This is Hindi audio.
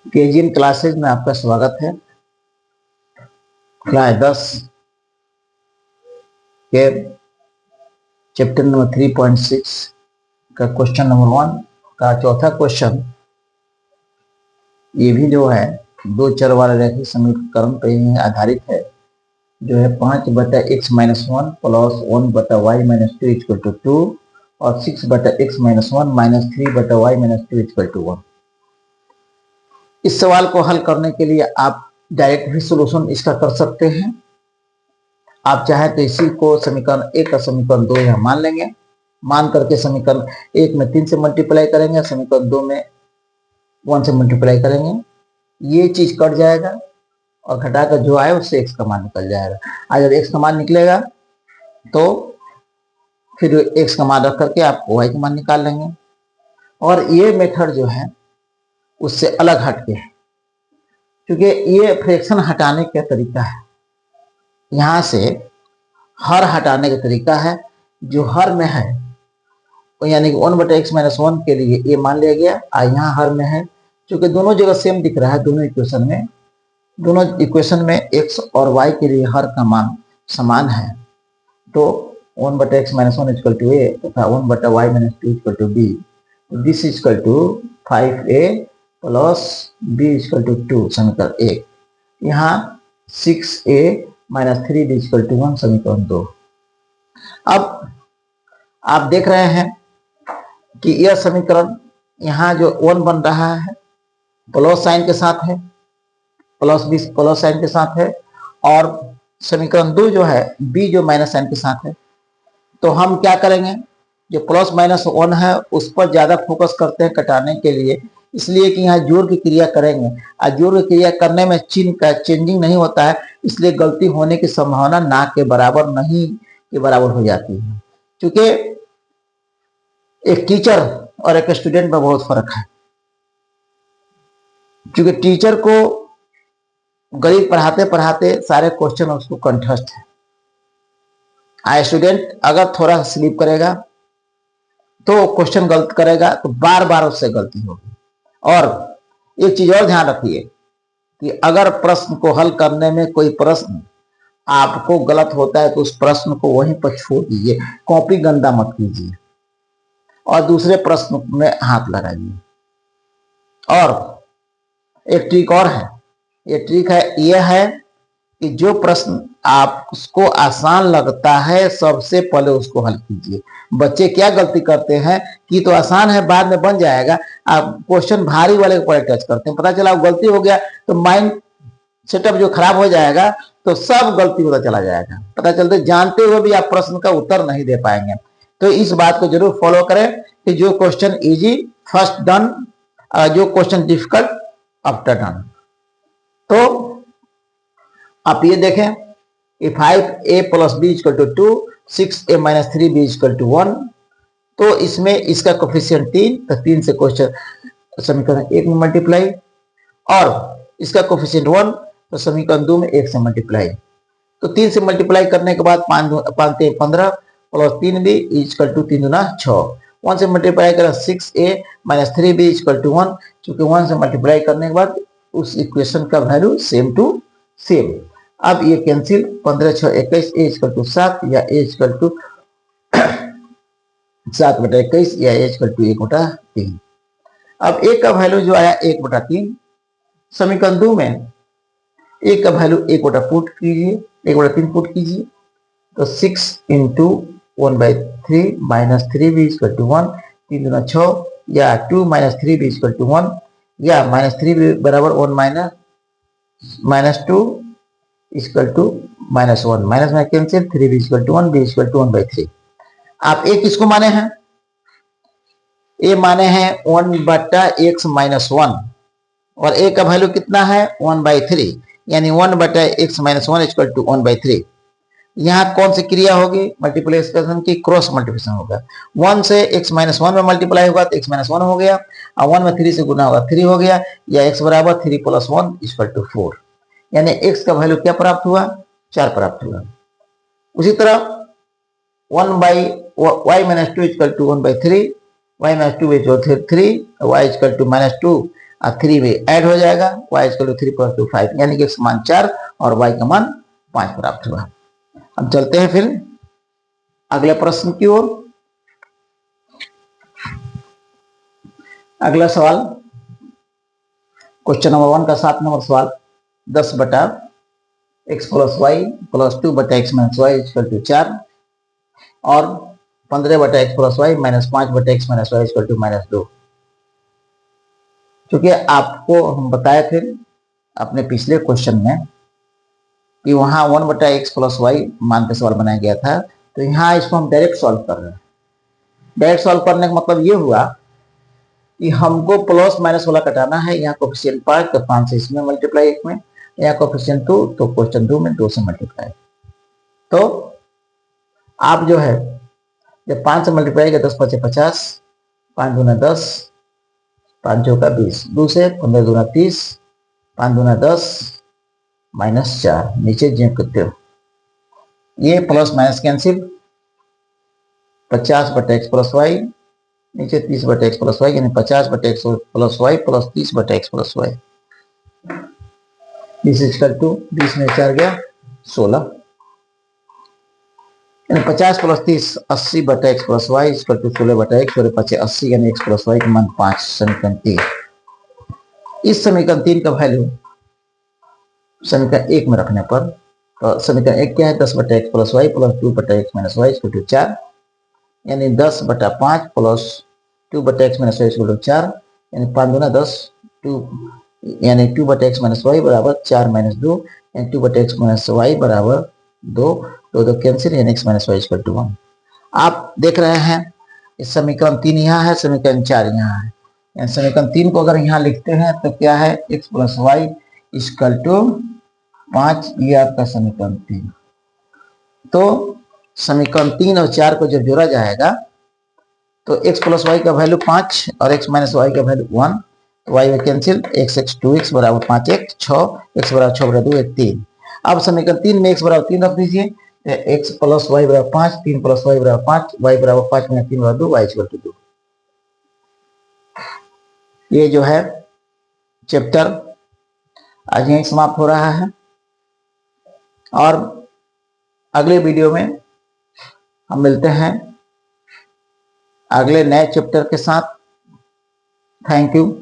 केजीएन क्लासेज में आपका स्वागत है। क्लास 10 के चैप्टर नंबर 3.6 का क्वेश्चन नंबर 1 का चौथा क्वेश्चन, ये भी जो है दो चर वाले रैखिक समीकरण पर ही आधारित है, जो है 5/x-1 plus 1/y-2 equal to 2 और 6/x-1 minus 3/y-2 equal to 1। इस सवाल को हल करने के लिए आप डायरेक्ट भी सोल्यूशन इसका कर सकते हैं। आप चाहे तो इसी को समीकरण 1 का समीकरण 2 यहाँ मान लेंगे। मान करके समीकरण 1 में 3 से मल्टीप्लाई करेंगे, समीकरण 2 में 1 से मल्टीप्लाई करेंगे। ये चीज कट जाएगा और घटाकर जो आए उससे x का मान निकल जाएगा। आज जब x का मान निकलेगा तो फिर x का मान रख करके आप y का मान निकाल लेंगे। और ये मेथड जो है उससे अलग हटके है, क्योंकि ये फ्रैक्शन हटाने का तरीका है। यहाँ से हर हटाने का तरीका है, जो हर में है यानी कि 1/x-1 के लिए ये मान लिया गया, और यहाँ हर में है क्योंकि दोनों जगह सेम दिख रहा है। दोनों इक्वेशन में x और y के लिए हर का मान समान है, तो 1/x-1 इक्वल टू a तथा 1/y-2 equal to b। This equal to 5a plus b equal to 2 समीकरण 1। यहाँ 6a minus 3b equal to 1 समीकरण 2। अब आप देख रहे हैं कि यह समीकरण यहाँ जो 1 बन रहा है प्लस साइन के साथ है, प्लस साइन के साथ है, और समीकरण 2 जो है b जो माइनस साइन के साथ है। तो हम क्या करेंगे, जो प्लस माइनस 1 है उस पर ज्यादा फोकस करते हैं कटाने के लिए, इसलिए कि यहाँ जोड़ की क्रिया करेंगे और जोड़ की क्रिया करने में चिन्ह का चेंजिंग नहीं होता है, इसलिए गलती होने की संभावना ना के बराबर नहीं के बराबर हो जाती है। क्योंकि एक टीचर और एक स्टूडेंट में बहुत फर्क है। क्योंकि टीचर को गणित पढ़ाते पढ़ाते सारे क्वेश्चन उसको कंठस्थ है, स्टूडेंट अगर थोड़ा स्लिप करेगा तो क्वेश्चन गलत करेगा तो बार बार उससे गलती होगी। और एक चीज और ध्यान रखिए कि अगर प्रश्न को हल करने में कोई प्रश्न आपको गलत होता है तो उस प्रश्न को वहीं पर छोड़ दीजिए, कॉपी गंदा मत कीजिए और दूसरे प्रश्न में हाथ लगाइए। और एक ट्रिक और है, ये ट्रिक है यह है कि जो प्रश्न आपको आसान लगता है सबसे पहले उसको हल कीजिए। बच्चे क्या गलती करते हैं कि तो आसान है बाद में बन जाएगा, आप क्वेश्चन भारी वाले को पहले टच करते हैं, पता चला गलती हो गया तो माइंड सेटअप जो खराब हो जाएगा तो सब गलती होता चला जाएगा। पता चलते जानते हुए भी आप प्रश्न का उत्तर नहीं दे पाएंगे। तो इस बात को जरूर फॉलो करें कि जो क्वेश्चन इजी फर्स्ट डन, जो क्वेश्चन डिफिकल्ट आफ्टर डन। तो आप ये देखें कि 5a plus b equal to 2, 6a minus 3b equal to 1। तो इसमें इसका कोफिशिएंट 3, तो 3 से क्वेश्चन समीकरण 1 में मल्टीप्लाई, और इसका कोफिशिएंट 1 तो समीकरण 2 में 1 से मल्टीप्लाई। तो 3 से मल्टीप्लाई करने के बाद 5 15 प्लस 3b इक्वल टू 3 दूना 6। 1 से मल्टीप्लाई करें 6a minus 3b equal to 1, क्योंकि 1 से मल्टीप्लाई करने के बाद उस इक्वेशन का वैल्यू सेम टू सेम। अब ये कैंसिल, 15 6 21, a इक्वल टू 7 या a इक्वल टू 7/21 या a इक्वल टू 1/3। अब a का वैल्यू जो आया 1/3, समीकरण 2 में a का वैल्यू 1/3 पुट कीजिए, तो 6 into 1/3 minus 3b equal to 1, 3 दूना 6, या 2 माइनस 3b इक्वल टू 1, या माइनस 3b बराबर 1 minus 2 equal to minus 1, minus में cancel, 3b equal to 1, b equal to 1/3। आप a किसको माने हैं, a माने हैं 1/x-1, और a का वैल्यू कितना है 1/3, यानी 1/x-1 इक्वल टू 1/3। यहाँ कौन सी क्रिया होगी, मल्टीप्लिकेशन की, क्रॉस मल्टीप्लिकेशन होगा। 1 से x-1 में मल्टीप्लाई होगा तो x-1 हो गया, और 1 में 3 से गुना होगा 3 हो गया, या x बराबर 3 + 1 इक्वल टू 4, यानी x का वैल्यू क्या प्राप्त हुआ, 4 प्राप्त हुआ। उसी तरह 1/y-2 equal to 1/3, y-2 equal to 3, y equal to -2, और 3 में ऐड हो जाएगा, y इक्वल टू 3 प्लस 2 5, यानी कि x मान 4 और y का मान 5 प्राप्त हुआ। अब चलते हैं फिर अगले प्रश्न की ओर। अगला सवाल क्वेश्चन नंबर 1 का 7 नंबर सवाल, 10 बटा x प्लस वाई प्लस 2 बटा x minus Y equal to 4 और 15 बटा x प्लस वाई माइनस 5 बटा x minus Y equal to minus 2। क्योंकि आपको हम बताए थे अपने पिछले क्वेश्चन में कि वहां 1 बटा एक्स प्लस वाई मान के सवाल बनाया गया था, तो यहाँ इसको हम डायरेक्ट सॉल्व कर रहे हैं। डायरेक्ट सॉल्व करने का मतलब ये हुआ कि हमको प्लस माइनस वाला कटाना है। यहाँ कोफिशिएंट 5 तो 5 से इसमें मल्टीप्लाई 1 में, यहाँ कोफिशिएंट 2 तो क्वेश्चन 2 में 2 से मल्टीप्लाई। तो आप जो है जब 5 से मल्टीप्लाई किया 10 5 50, 5 दूना 10, 5 चौका 20, 2 से 15 दूना 30, 5 दूना 10 माइनस 4, नीचे जो करते हो ये प्लस माइनस कैंसिल, 50 बटा एक्स प्लस वाई, नीचे 30 बटा एक्स प्लस वाई, यानी 50 बटा एक्स प्लस वाई प्लस 30 बटा X plus Y. 20 equal to 20 में 4 गया 16, यानी 50 प्लस 30 80 बटा X plus Y equal to 16 बटा एक्स और 5 80, यानी एक्स प्लस वाई का मान 5। समीकरण 3, इस समीकरण 3 का वैल्यू समीकरण 1 में रखने पर, तो समीकरण 1 क्या है, 10 बटा एक्स प्लस वाई प्लस 2 बटा X minus Y equal to 4, यानी 10 बटा 5 प्लस 2 बटा X minus Y equal to 4, यानी 5 दूना 10, 2 यानी 2 बटा एक्स माइनस वाई बराबर 4 माइनस 2, यानी 2 बटा एक्स माइनस वाई बराबर 2, तो कैंसिल, यानी X minus Y equal to 1। आप देख रहे हैं इस समीकरण 3 यहाँ है, समीकरण 4 यहाँ है। समीकरण 3 को अगर यहाँ लिखते हैं तो क्या है, X plus Y equal to 5, ये आपका समीकरण 3। तो समीकरण 3 और 4 को जब जोड़ा जाएगा तो x प्लस वाई का वैल्यू 5 और x माइनस वाई का वैल्यू 1, तो y में कैंसिल, x 2x बराबर 5x 6, x बराबर 6 बराबर 2 1 3। अब समीकरण 3 में x बराबर 3 रख दीजिए, x प्लस वाई बराबर 5, 3 प्लस वाई बराबर 5, y बराबर 5 में 3 बराबर 2, y इक्वल टू 2। ये जो है चैप्टर आज यहीं समाप्त हो रहा है और अगले वीडियो में हम मिलते हैं अगले नए चैप्टर के साथ। Thank you.